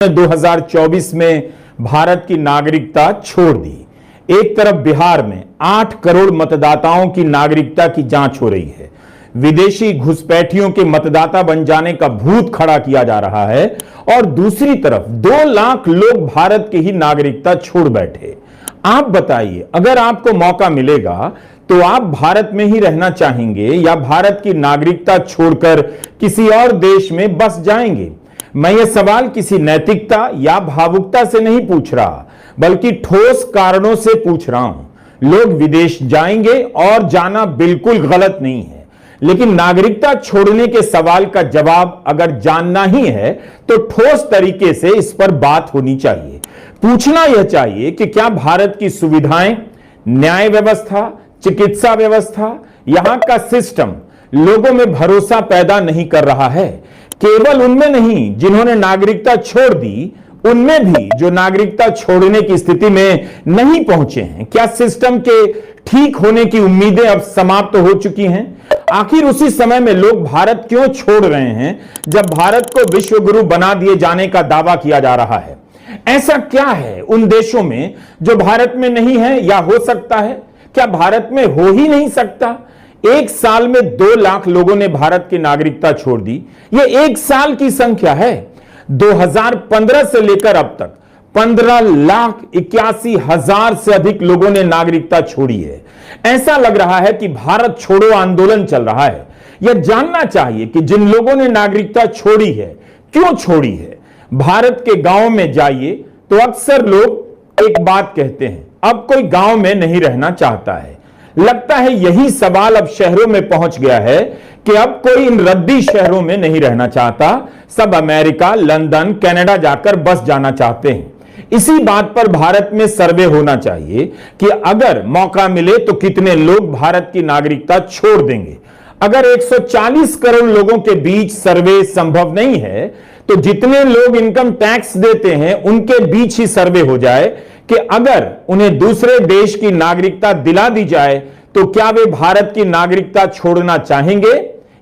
2024 में भारत की नागरिकता छोड़ दी। एक तरफ बिहार में 8 करोड़ मतदाताओं की नागरिकता की जांच हो रही है, विदेशी घुसपैठियों के मतदाता बन जाने का भूत खड़ा किया जा रहा है, और दूसरी तरफ 2 लाख लोग भारत की ही नागरिकता छोड़ बैठे। आप बताइए, अगर आपको मौका मिलेगा तो आप भारत में ही रहना चाहेंगे या भारत की नागरिकता छोड़कर किसी और देश में बस जाएंगे? मैं ये सवाल किसी नैतिकता या भावुकता से नहीं पूछ रहा, बल्कि ठोस कारणों से पूछ रहा हूं। लोग विदेश जाएंगे और जाना बिल्कुल गलत नहीं है, लेकिन नागरिकता छोड़ने के सवाल का जवाब अगर जानना ही है तो ठोस तरीके से इस पर बात होनी चाहिए। पूछना यह चाहिए कि क्या भारत की सुविधाएं, न्याय व्यवस्था, चिकित्सा व्यवस्था, यहां का सिस्टम लोगों में भरोसा पैदा नहीं कर रहा है? केवल उनमें नहीं जिन्होंने नागरिकता छोड़ दी, उनमें भी जो नागरिकता छोड़ने की स्थिति में नहीं पहुंचे हैं। क्या सिस्टम के ठीक होने की उम्मीदें अब समाप्त हो चुकी हैं? आखिर उसी समय में लोग भारत क्यों छोड़ रहे हैं जब भारत को विश्व गुरु बना दिए जाने का दावा किया जा रहा है? ऐसा क्या है उन देशों में जो भारत में नहीं है या हो सकता है? क्या भारत में हो ही नहीं सकता? एक साल में 2 लाख लोगों ने भारत की नागरिकता छोड़ दी। यह एक साल की संख्या है। 2015 से लेकर अब तक 15,81,000 से अधिक लोगों ने नागरिकता छोड़ी है। ऐसा लग रहा है कि भारत छोड़ो आंदोलन चल रहा है। यह जानना चाहिए कि जिन लोगों ने नागरिकता छोड़ी है, क्यों छोड़ी है। भारत के गांव में जाइए तो अक्सर लोग एक बात कहते हैं, अब कोई गांव में नहीं रहना चाहता है। लगता है यही सवाल अब शहरों में पहुंच गया है कि अब कोई इन रद्दी शहरों में नहीं रहना चाहता, सब अमेरिका, लंदन, कनाडा जाकर बस जाना चाहते हैं। इसी बात पर भारत में सर्वे होना चाहिए कि अगर मौका मिले तो कितने लोग भारत की नागरिकता छोड़ देंगे। अगर 140 करोड़ लोगों के बीच सर्वे संभव नहीं है तो जितने लोग इनकम टैक्स देते हैं उनके बीच ही सर्वे हो जाए कि अगर उन्हें दूसरे देश की नागरिकता दिला दी जाए तो क्या वे भारत की नागरिकता छोड़ना चाहेंगे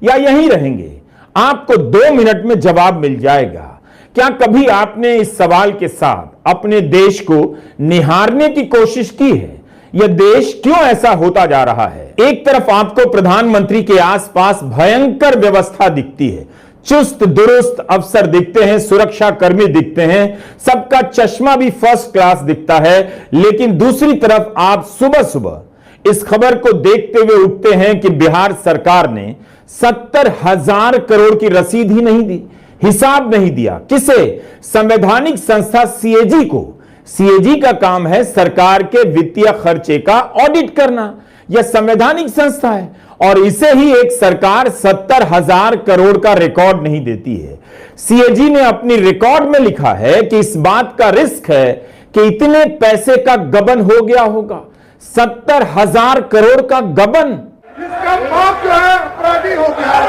या यहीं रहेंगे? आपको 2 मिनट में जवाब मिल जाएगा। क्या कभी आपने इस सवाल के साथ अपने देश को निहारने की कोशिश की है? यह देश क्यों ऐसा होता जा रहा है? एक तरफ आपको प्रधानमंत्री के आसपास भयंकर व्यवस्था दिखती है, चुस्त दुरुस्त अफसर दिखते हैं, सुरक्षा कर्मी दिखते हैं, सबका चश्मा भी फर्स्ट क्लास दिखता है, लेकिन दूसरी तरफ आप सुबह सुबह इस खबर को देखते हुए उठते हैं कि बिहार सरकार ने 70,000 करोड़ की रसीद ही नहीं दी, हिसाब नहीं दिया। किसे? संवैधानिक संस्था सीएजी को। सीएजी का काम है सरकार के वित्तीय खर्चे का ऑडिट करना। यह संवैधानिक संस्था है और इसे ही एक सरकार 70,000 करोड़ का रिकॉर्ड नहीं देती है। सीएजी ने अपनी रिकॉर्ड में लिखा है कि इस बात का रिस्क है कि इतने पैसे का गबन हो गया होगा। 70,000 करोड़ का गबन। इसका बाप जो है अपराधी हो गया,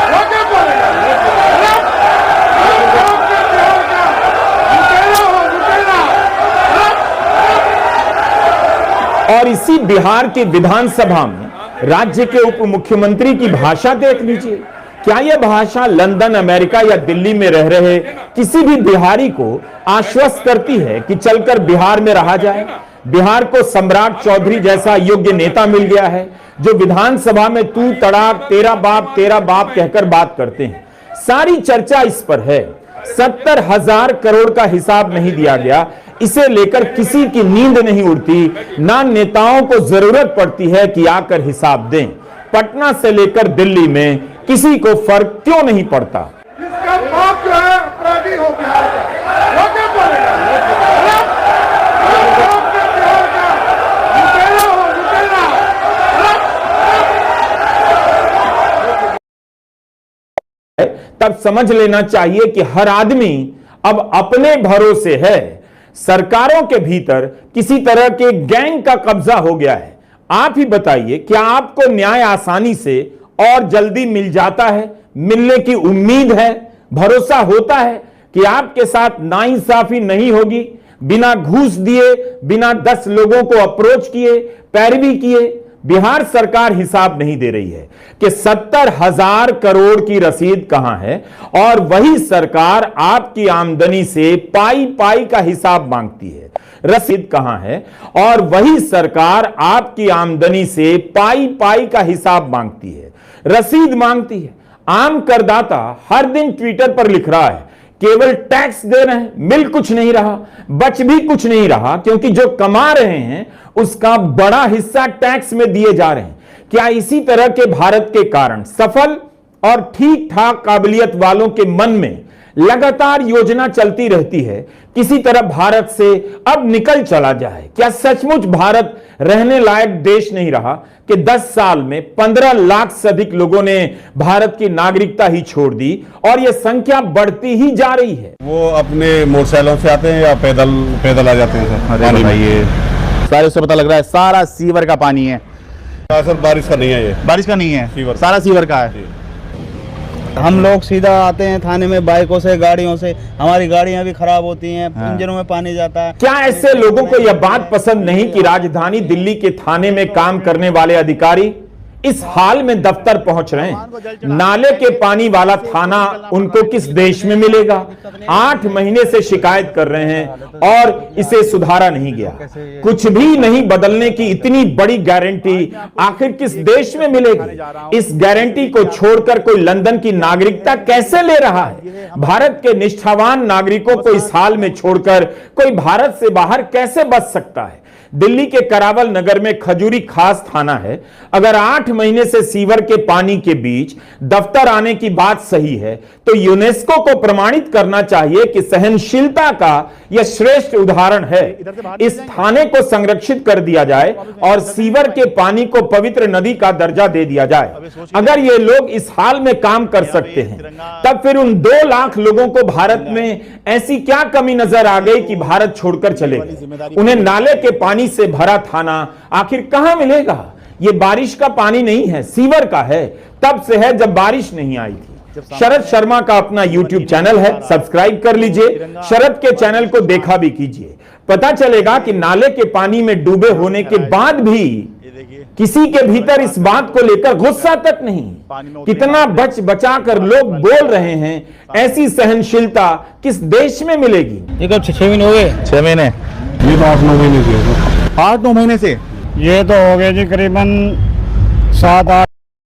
वो क्या बोलेगा? और इसी बिहार की विधानसभा में राज्य के उप मुख्यमंत्री की भाषा देख लीजिए। क्या यह भाषा लंदन, अमेरिका या दिल्ली में रह रहे किसी भी बिहारी को आश्वस्त करती है कि चलकर बिहार में रहा जाए? बिहार को सम्राट चौधरी जैसा योग्य नेता मिल गया है जो विधानसभा में तू तड़ाक, तेरा बाप कहकर बात करते हैं। सारी चर्चा इस पर है। 70,000 करोड़ का हिसाब नहीं दिया गया, इसे लेकर किसी की नींद नहीं उड़ती, ना नेताओं को जरूरत पड़ती है कि आकर हिसाब दें। पटना से लेकर दिल्ली में किसी को फर्क क्यों नहीं पड़ता? इसका बाप जो है अपराधी हो गया, वो क्या बोलेगा? तब समझ लेना चाहिए कि हर आदमी अब अपने भरोसे है। सरकारों के भीतर किसी तरह के गैंग का कब्जा हो गया है। आप ही बताइए, क्या आपको न्याय आसानी से और जल्दी मिल जाता है? मिलने की उम्मीद है, भरोसा होता है कि आपके साथ नाइंसाफी नहीं होगी? बिना घूस दिए, बिना 10 लोगों को अप्रोच किए, पैरवी किए, बिहार सरकार हिसाब नहीं दे रही है कि 70,000 करोड़ की रसीद कहां है, और वही सरकार आपकी आमदनी से पाई पाई का हिसाब मांगती है। रसीद कहां है और वही सरकार आपकी आमदनी से पाई पाई का हिसाब मांगती है, रसीद मांगती है। आम करदाता हर दिन ट्विटर पर लिख रहा है केवल टैक्स दे रहे हैं, मिल कुछ नहीं रहा, बच भी कुछ नहीं रहा, क्योंकि जो कमा रहे हैं उसका बड़ा हिस्सा टैक्स में दिए जा रहे हैं। क्या इसी तरह के भारत के कारण सफल और ठीक ठाक काबिलियत वालों के मन में लगातार योजना चलती रहती है किसी तरह भारत से अब निकल चला जाए? क्या सचमुच भारत रहने लायक देश नहीं रहा कि 10 साल में 15 लाख से अधिक लोगों ने भारत की नागरिकता ही छोड़ दी और यह संख्या बढ़ती ही जा रही है? वो अपने मोटरसाइकिलों से आते हैं या पैदल आ जाते हैं सर? अरे भाई सारे उससे पता लग रहा है सारा सीवर का पानी है। सर बारिश का नहीं है, ये बारिश का नहीं है, सीवर। सारा सीवर का है। हम लोग सीधा आते हैं थाने में बाइकों से, गाड़ियों से, हमारी गाड़ियां भी खराब होती हैं, इंजनों में पानी जाता है। क्या ऐसे लोगों को यह बात पसंद नहीं कि राजधानी दिल्ली के थाने में काम करने वाले अधिकारी इस हाल में दफ्तर पहुंच रहे हैं? नाले के पानी वाला थाना उनको किस देश में मिलेगा? 8 महीने से शिकायत कर रहे हैं और इसे सुधारा नहीं गया। कुछ भी नहीं बदलने की इतनी बड़ी गारंटी आखिर किस देश में मिलेगी? इस गारंटी को छोड़कर कोई लंदन की नागरिकता कैसे ले रहा है? भारत के निष्ठावान नागरिकों को इस हाल में छोड़कर कोई भारत से बाहर कैसे बच सकता है? दिल्ली के करावल नगर में खजूरी खास थाना है। अगर 8 महीने से सीवर के पानी के बीच दफ्तर आने की बात सही है तो यूनेस्को को प्रमाणित करना चाहिए कि सहनशीलता का यह श्रेष्ठ उदाहरण है। इस थाने को संरक्षित कर दिया जाए और सीवर के पानी को पवित्र नदी का दर्जा दे दिया जाए। अगर ये लोग इस हाल में काम कर सकते हैं तब फिर उन 2 लाख लोगों को भारत में ऐसी क्या कमी नजर आ गई कि भारत छोड़कर चले गए? उन्हें नाले के पानी से भरा थाना आखिर कहां मिलेगा? यह बारिश का पानी नहीं है, सीवर का है। तब से है जब बारिश नहीं आई थी। शरद शर्मा का अपना YouTube चैनल है, सब्सक्राइब कर लीजिए। शरद के चैनल को देखा भी कीजिए, पता चलेगा कि नाले के पानी में डूबे होने के बाद भी किसी के भीतर इस बात को लेकर गुस्सा तक नहीं। कितना बच बचा कर लोग बोल रहे हैं, ऐसी सहनशीलता किस देश में मिलेगी? ये कब 6 महीने हो गए? 6 महीने, ये तो 8-9 महीने से है। 8-9 महीने से ये तो हो गए जी करीबन 7-8